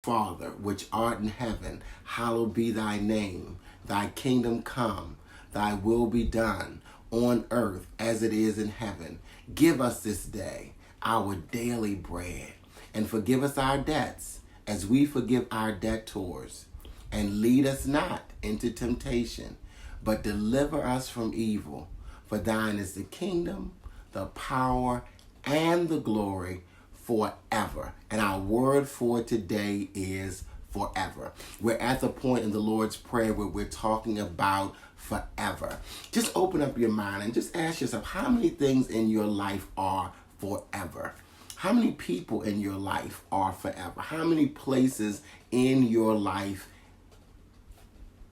Father, which art in heaven, hallowed be thy name. Thy kingdom come, thy will be done on earth as it is in heaven. Give us this day our daily bread, and forgive us our debts as we forgive our debtors. And lead us not into temptation, but deliver us from evil. For thine is the kingdom, the power, and the glory forever. And our word for today is forever. We're at the point in the Lord's Prayer where we're talking about forever. Just open up your mind and just ask yourself, how many things in your life are forever? How many people in your life are forever? How many places in your life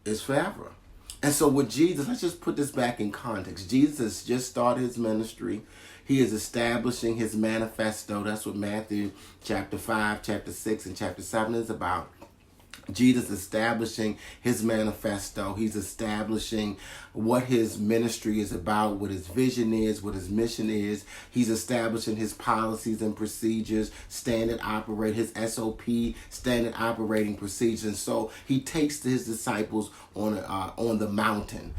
is forever? And so with Jesus, let's just put this back in context. Jesus has just started his ministry. He is establishing his manifesto. That's what Matthew chapter 5, chapter 6, and chapter 7 is about. Jesus establishing his manifesto. He's establishing what his ministry is about, what his vision is, what his mission is. He's establishing his policies and procedures, his SOP, standard operating procedures. And so he takes his disciples on the mountain.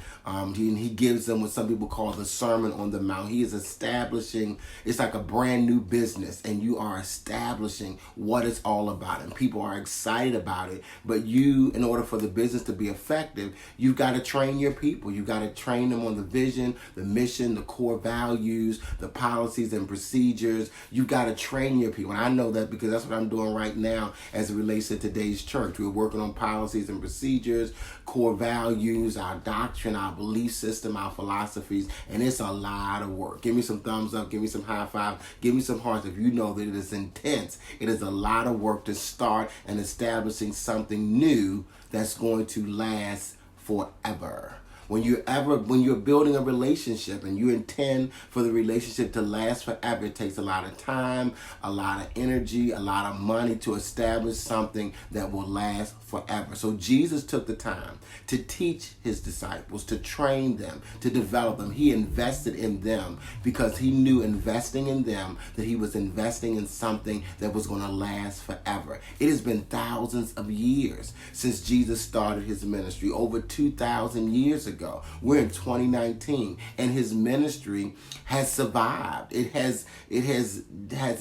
He gives them what some people call the Sermon on the Mount. He is establishing, it's like a brand new business, and you are establishing what it's all about. And people are excited about it. But you, in order for the business to be effective, you've got to train your people. You've got to train them on the vision, the mission, the core values, the policies and procedures. You've got to train your people. And I know that because that's what I'm doing right now as it relates to today's church. We're working on policies and procedures, core values, our doctrine, our belief system, our philosophies, and it's a lot of work. Give me some thumbs up, give me some high five, give me some hearts if you know that it is intense. It is a lot of work to start and establishing something new that's going to last forever. When you're building a relationship and you intend for the relationship to last forever, it takes a lot of time, a lot of energy, a lot of money to establish something that will last forever. So Jesus took the time to teach his disciples, to train them, to develop them. He invested in them because he knew investing in them that he was investing in something that was going to last forever. It has been thousands of years since Jesus started his ministry, over 2,000 years ago. We're in 2019, and his ministry has survived. It has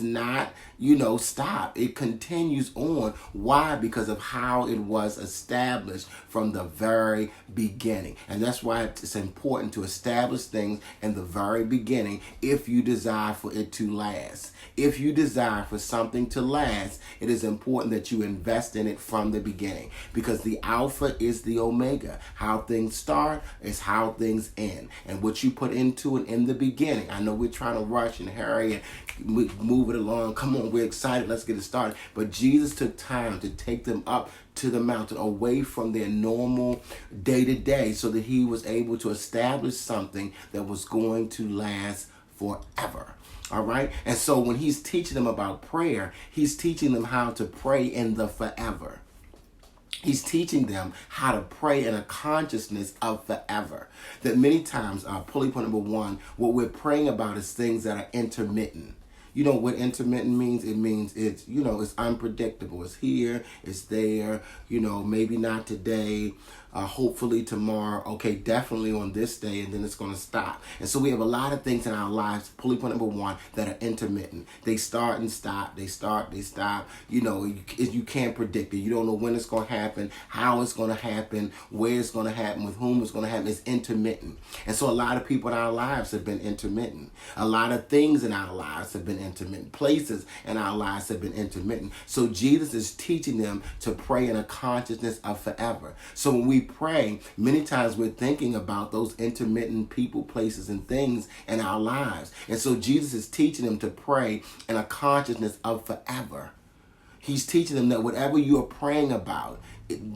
not, stopped. It continues on. Why? Because of how it was established from the very beginning. And that's why it's important to establish things in the very beginning if you desire for it to last. If you desire for something to last, it is important that you invest in it from the beginning, because the Alpha is the Omega. How things start is how things end. And what you put into it in the beginning. I know we're trying to rush and hurry and move it along. Come on, we're excited. Let's get it started. But Jesus took time to take them up to the mountain, away from their normal day-to-day, so that he was able to establish something that was going to last forever. All right. And so when he's teaching them about prayer, he's teaching them how to pray in the forever. He's teaching them how to pray in a consciousness of forever. That many times, pulley point number one, what we're praying about is things that are intermittent. You know what intermittent means? It means it's unpredictable. It's here, it's there, maybe not today, hopefully tomorrow, okay, definitely on this day, and then it's going to stop. And so we have a lot of things in our lives, pulley point number one, that are intermittent. They start and stop, they start, they stop. You can't predict it. You don't know when it's going to happen, how it's going to happen, where it's going to happen, with whom it's going to happen. It's intermittent. And so a lot of people in our lives have been intermittent. A lot of things in our lives have been intermittent. Places in our lives have been intermittent. So Jesus is teaching them to pray in a consciousness of forever. So when we pray, many times we're thinking about those intermittent people, places, and things in our lives. And so Jesus is teaching them to pray in a consciousness of forever. He's teaching them that whatever you are praying about,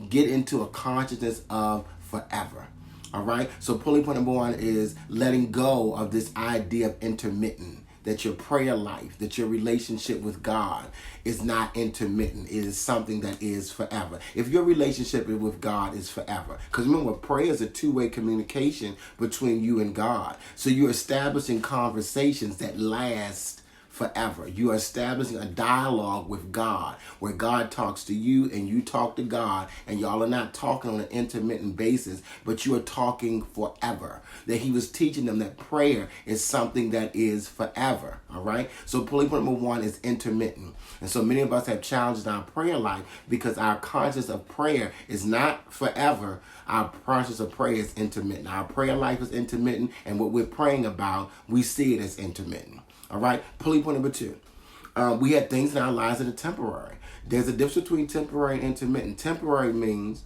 get into a consciousness of forever. All right? So pulley point number one is letting go of this idea of intermittent. That your prayer life, that your relationship with God is not intermittent. It is something that is forever. If your relationship with God is forever. Because remember, prayer is a two-way communication between you and God. So you're establishing conversations that last forever. You are establishing a dialogue with God where God talks to you and you talk to God, and y'all are not talking on an intermittent basis, but you are talking forever. That he was teaching them that prayer is something that is forever. All right. So point number one is intermittent. And so many of us have challenges in our prayer life because our conscience of prayer is not forever. Our conscience of prayer is intermittent. Our prayer life is intermittent, and what we're praying about, we see it as intermittent. All right. Point number two. We have things in our lives that are temporary. There's a difference between temporary and intermittent. Temporary means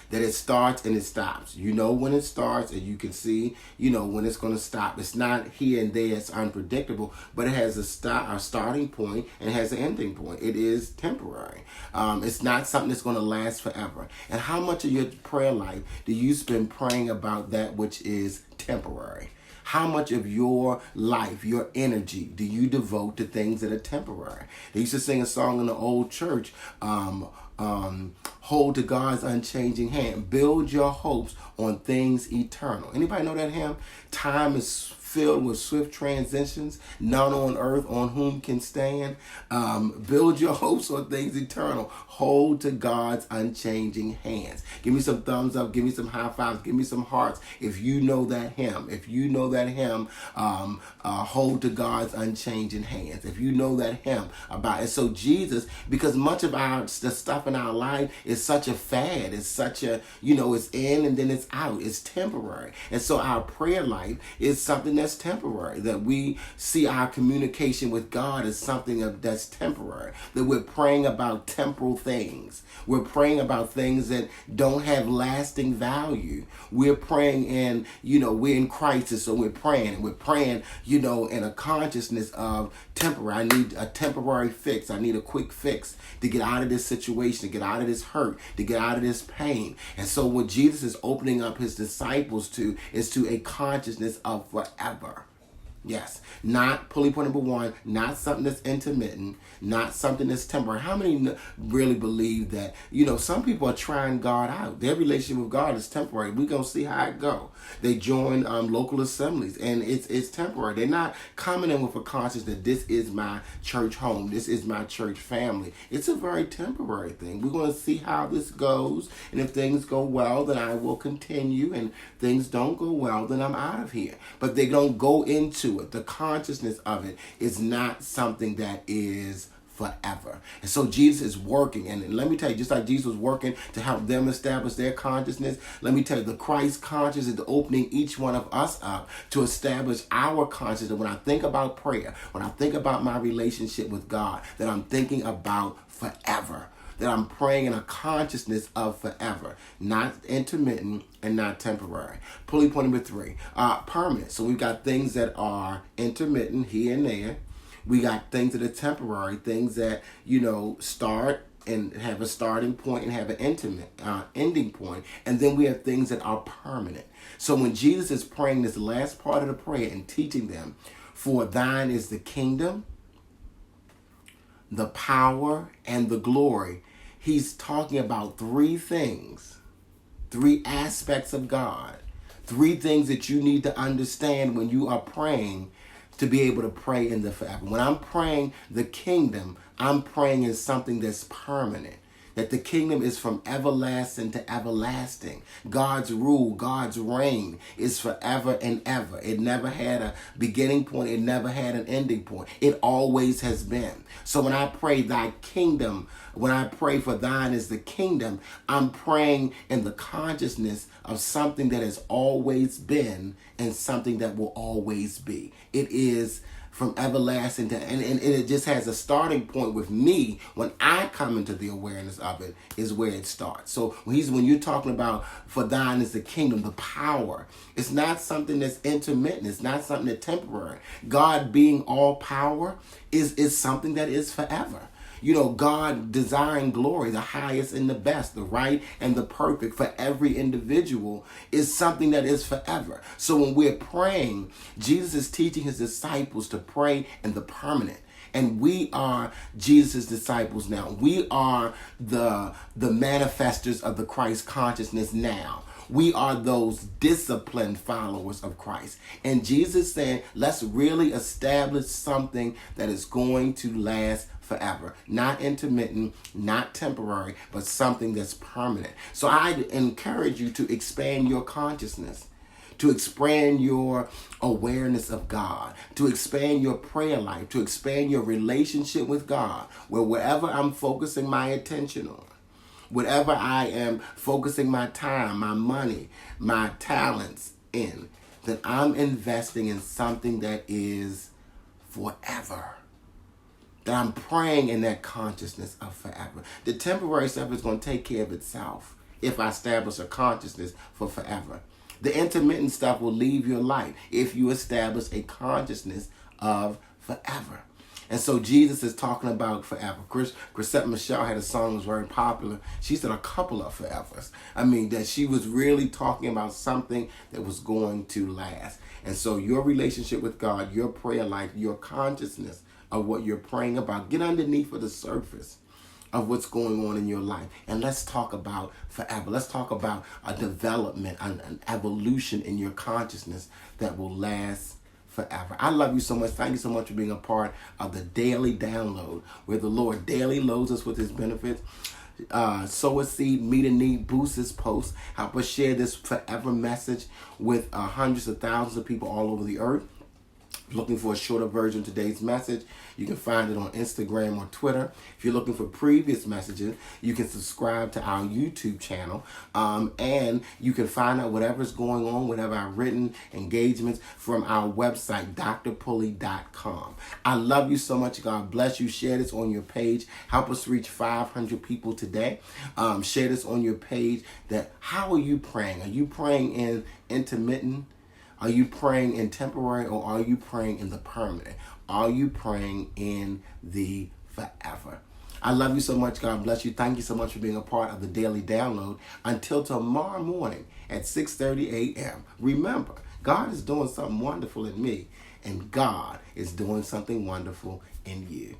that it starts and it stops. You know when it starts, and you can see, when it's going to stop. It's not here and there. It's unpredictable, but it has a starting point and it has an ending point. It is temporary. It's not something that's going to last forever. And how much of your prayer life do you spend praying about that which is temporary? How much of your life, your energy, do you devote to things that are temporary? They used to sing a song in the old church, hold to God's unchanging hand. Build your hopes on things eternal. Anybody know that hymn? Time is filled with swift transitions, none on earth on whom can stand. Build your hopes on things eternal. Hold to God's unchanging hands. Give me some thumbs up. Give me some high fives. Give me some hearts if you know that hymn. If you know that hymn, hold to God's unchanging hands. If you know that hymn about it. So Jesus, because much of the stuff in our life is such a fad. It's such a, it's in and then it's out. It's temporary. And so our prayer life is something that's temporary, that we see our communication with God as something that's temporary, that we're praying about temporal things. We're praying about things that don't have lasting value. We're praying in, we're in crisis, so we're praying, in a consciousness of temporary. I need a temporary fix. I need a quick fix to get out of this situation, to get out of this hurt, to get out of this pain. And so what Jesus is opening up his disciples to is to a consciousness of forever. Yes, not point number one, not something that's intermittent, not something that's temporary. How many really believe that, some people are trying God out. Their relationship with God is temporary. We're going to see how it go. They join local assemblies, and it's temporary. They're not coming in with a conscience that this is my church home. This is my church family. It's a very temporary thing. We're going to see how this goes, and if things go well, then I will continue, and things don't go well, then I'm out of here. But they don't go into it. The consciousness of it is not something that is forever. And so Jesus is working, and let me tell you, just like Jesus was working to help them establish their consciousness, let me tell you, the Christ consciousness is opening each one of us up to establish our consciousness. When I think about prayer, when I think about my relationship with God, that I'm thinking about forever. That I'm praying in a consciousness of forever, not intermittent and not temporary. Point number three, permanent. So we've got things that are intermittent here and there. We got things that are temporary, things that, start and have a starting point and have an ending point. And then we have things that are permanent. So when Jesus is praying this last part of the prayer and teaching them, for thine is the kingdom, the power, and the glory, he's talking about three things, three aspects of God, three things that you need to understand when you are praying to be able to pray in the forever. When I'm praying the kingdom, I'm praying in something that's permanent. That the kingdom is from everlasting to everlasting. God's rule, God's reign is forever and ever. It never had a beginning point. It never had an ending point. It always has been. So when I pray thy kingdom, when I pray for thine is the kingdom, I'm praying in the consciousness of something that has always been and something that will always be. It is from everlasting to, and it just has a starting point with me. When I come into the awareness of it is where it starts. So when you're talking about for thine is the kingdom, the power, it's not something that's intermittent. It's not something that's temporary. God being all power is something that is forever. God desiring glory, the highest and the best, the right and the perfect for every individual is something that is forever. So when we're praying, Jesus is teaching his disciples to pray in the permanent. And we are Jesus' disciples now. We are the manifestors of the Christ consciousness now. We are those disciplined followers of Christ. And Jesus said, let's really establish something that is going to last forever. Not intermittent, not temporary, but something that's permanent. So I encourage you to expand your consciousness, to expand your awareness of God, to expand your prayer life, to expand your relationship with God, where wherever I'm focusing my attention on, whatever I am focusing my time, my money, my talents in, that I'm investing in something that is forever. That I'm praying in that consciousness of forever. The temporary stuff is going to take care of itself if I establish a consciousness for forever. The intermittent stuff will leave your life if you establish a consciousness of forever. And so Jesus is talking about forever. Chrisette Michele had a song that was very popular. She said a couple of forevers. I mean, that she was really talking about something that was going to last. And so your relationship with God, your prayer life, your consciousness of what you're praying about, get underneath of the surface of what's going on in your life. And let's talk about forever. Let's talk about a development, an evolution in your consciousness that will last forever. I love you so much. Thank you so much for being a part of the daily download, where the Lord daily loads us with his benefits. Sow a seed, meet a need, boost this post, help us share this forever message with hundreds of thousands of people all over the earth. Looking for a shorter version of today's message, you can find it on Instagram or Twitter. If you're looking for previous messages, you can subscribe to our YouTube channel, and you can find out whatever's going on, whatever our written engagements, from our website, drpulley.com. I love you so much. God bless you. Share this on your page. Help us reach 500 people today. Share this on your page. How are you praying? Are you praying in intermittent? Are you praying in temporary, or are you praying in the permanent? Are you praying in the forever? I love you so much. God bless you. Thank you so much for being a part of the Daily Download. Until tomorrow morning at 6:30 a.m. Remember, God is doing something wonderful in me, and God is doing something wonderful in you.